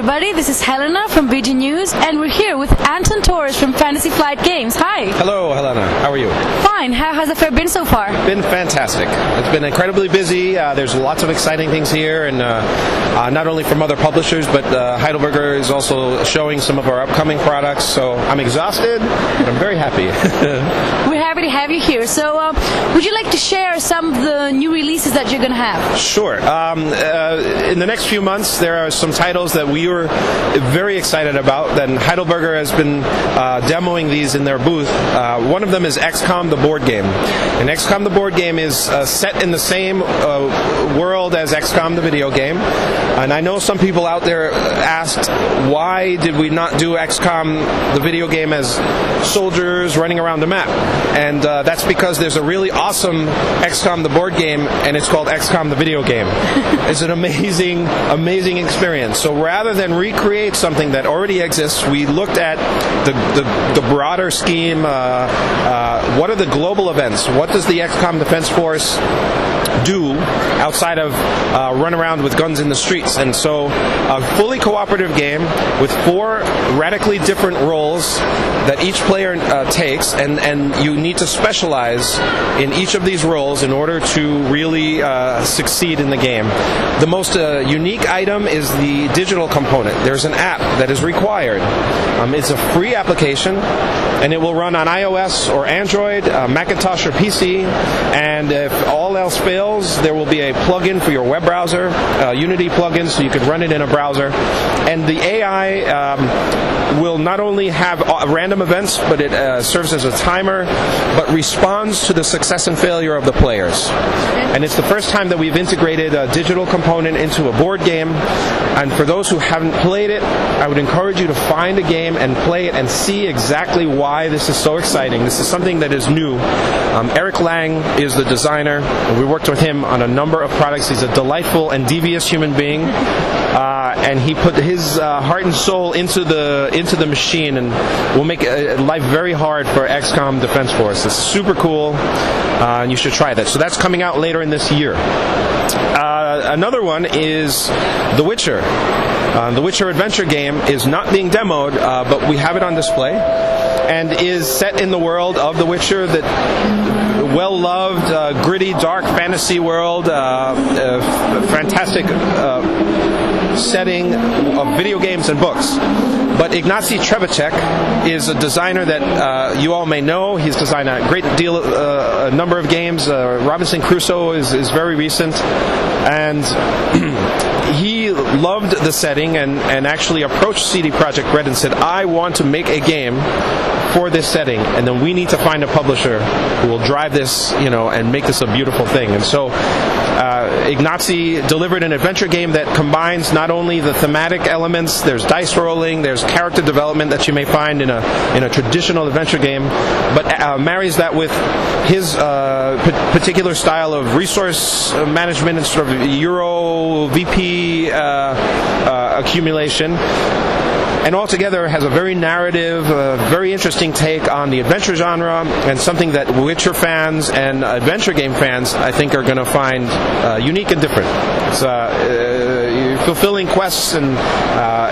everybody, this is Helena from BGnews, and we're here with Anton Torres from Fantasy Flight Games. Hi! Hello, Helena. How are you? Fine. How has the fair been so far? Been fantastic. It's been incredibly busy. There's lots of exciting things here, and not only from other publishers, but Heidelberger is also showing some of our upcoming products, so I'm exhausted, but I'm very happy. We're happy to have you here. So, would you like to share some of the new releases that you're going to have? Sure. In the next few months, there are some titles that we were very excited about, and Heidelberger has been demoing these in their booth. One of them is XCOM, the board game. And XCOM, the board game, is set in the same world as XCOM, the video game. And I know some people out there asked, why did we not do XCOM, the video game, as soldiers running around the map? And that's because there's a really awesome XCOM, the board game, and it's called XCOM, the video game. It's an amazing, amazing experience. So rather than recreate something that already exists, we looked at the broader scheme. What are the global events? What does the XCOM Defense Force do outside of run around with guns in the streets? And so a fully cooperative game with 4 radically different roles that each player takes, and you need to specialize in each of these roles in order to really succeed in the game. The most unique item is the digital component. There's an app that is required. It's a free application, and it will run on iOS or Android, Macintosh or PC, and if all else fails, there will be a plugin for your web browser, Unity plugin, so you can run it in a browser. And the AI will not only have random events, but it serves as a timer, but responds to the success and failure of the players. And it's the first time that we've integrated a digital component into a board game. And for those who haven't played it, I would encourage you to find a game and play it and see exactly why this is so exciting. This is something that is new. Eric Lang is the designer. We worked with him on a number of products. He's a delightful and devious human being, and he put his heart and soul into the machine, and will make life very hard for XCOM Defense Force. It's super cool, and you should try that. So that's coming out later in this year. Another one is The Witcher. The Witcher adventure game is not being demoed, but we have it on display, and is set in the world of The Witcher, that well-loved, gritty, dark fantasy world, fantastic setting of video games and books. But Ignacy Trzewiczek is a designer that you all may know. He's designed a great deal, a number of games. Robinson Crusoe is very recent, and he loved the setting and actually approached CD Projekt Red and said, I want to make a game for this setting, and then we need to find a publisher who will drive this, and make this a beautiful thing. And so Ignacy delivered an adventure game that combines not only the thematic elements, there's dice rolling, there's character development that you may find in a traditional adventure game, but marries that with his particular style of resource management and sort of Euro VP accumulation. And altogether has a very narrative, very interesting take on the adventure genre, and something that Witcher fans and adventure game fans, I think, are going to find unique and different. It's fulfilling quests and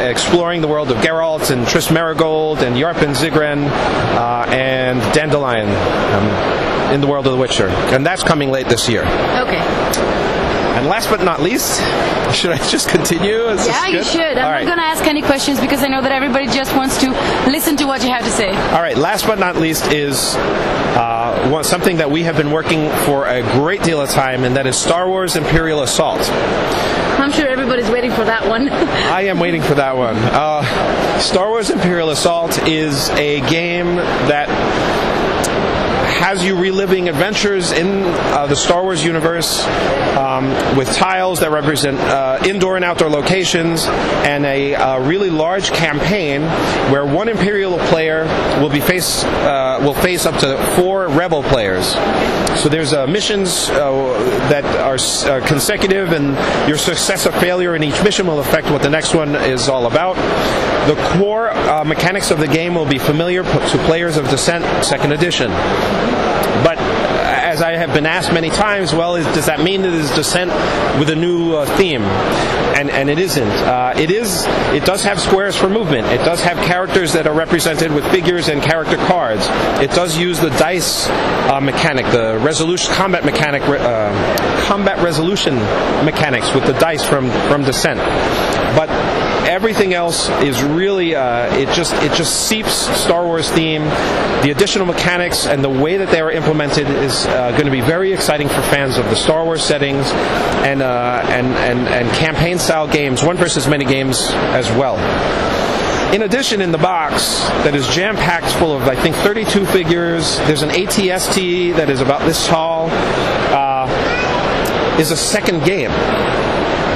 exploring the world of Geralt and Triss Merigold and Yarp and Zigren and Dandelion in the world of The Witcher. And that's coming late this year. Okay. And last but not least, should I just continue? Yeah, you should. I'm not going to ask any questions because I know that everybody just wants to listen to what you have to say. All right, last but not least is something that we have been working for a great deal of time, and that is Star Wars Imperial Assault. I'm sure everybody's waiting for that one. I am waiting for that one. Star Wars Imperial Assault is a game that has you reliving adventures in the Star Wars universe, with tiles that represent indoor and outdoor locations, and a really large campaign where one Imperial player will face up to 4 Rebel players. So there's missions that are consecutive, and your success or failure in each mission will affect what the next one is all about. The core mechanics of the game will be familiar to players of Descent 2nd Edition. But as I have been asked many times, well, does that mean it is Descent with a new theme? And it isn't. It does have squares for movement. It does have characters that are represented with figures and character cards. It does use the dice mechanic, the combat resolution mechanics with the dice from Descent. But everything else is really it just seeps Star Wars theme. The additional mechanics and the way that they are implemented is going to be very exciting for fans of the Star Wars settings and campaign style games, one versus many games as well. In addition, in the box that is jam-packed full of, I think, 32 figures, there's an ATST that is about this tall, is a second game.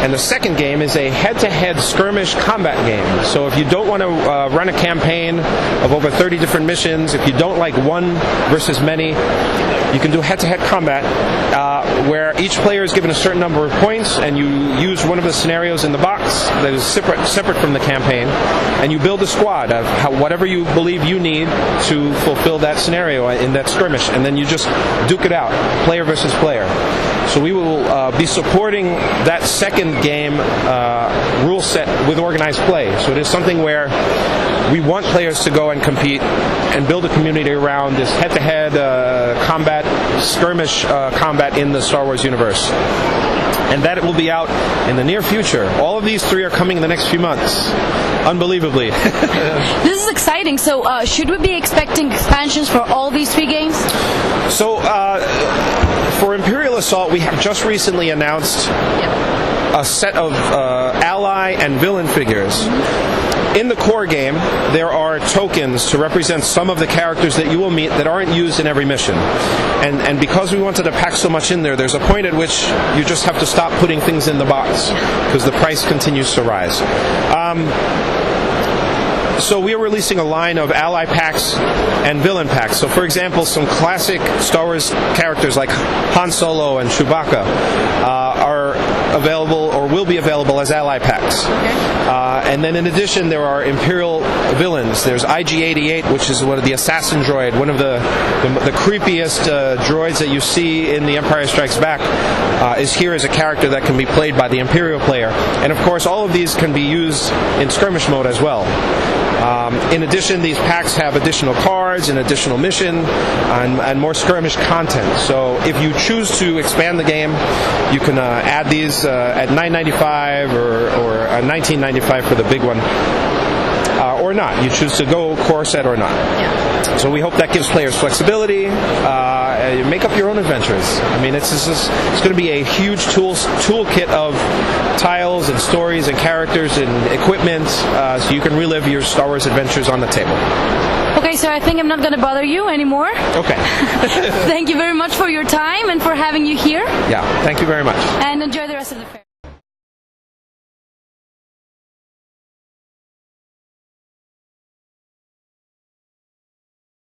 And the second game is a head-to-head skirmish combat game. So if you don't want to run a campaign of over 30 different missions, if you don't like one versus many, you can do head-to-head combat where each player is given a certain number of points, and you use one of the scenarios in the box that is separate from the campaign, and you build a squad of whatever you believe you need to fulfill that scenario in that skirmish, and then you just duke it out, player versus player. So we will be supporting that second game rule set with organized play. So it is something where we want players to go and compete and build a community around this head-to-head combat, skirmish combat in the Star Wars universe. And that it will be out in the near future. All of these three are coming in the next few months. Unbelievably. This is exciting. So should we be expecting expansions for all these three games? So for Imperial Assault, we have just recently announced a set of ally and villain figures. In the core game, there are tokens to represent some of the characters that you will meet that aren't used in every mission. And because we wanted to pack so much in there, there's a point at which you just have to stop putting things in the box because the price continues to rise. So we are releasing a line of ally packs and villain packs. So for example, some classic Star Wars characters like Han Solo and Chewbacca are available or will be available as ally packs. And then in addition, there are Imperial villains. There's IG-88, which is one of the assassin droid, one of the creepiest droids that you see in The Empire Strikes Back, is here as a character that can be played by the Imperial player. And of course, all of these can be used in skirmish mode as well. In addition, these packs have additional cards, an additional mission, and more skirmish content. So if you choose to expand the game, you can add these at $9.95 or $19.95 for the big one, or not. You choose to go core set or not. Yeah. So we hope that gives players flexibility. Make up your own adventures. I mean, it's going to be a huge toolkit of tiles and stories and characters and equipment, so you can relive your Star Wars adventures on the table. Okay, so I think I'm not going to bother you anymore. Okay. Thank you very much for your time and for having you here. Yeah, thank you very much. And enjoy the rest of the fair.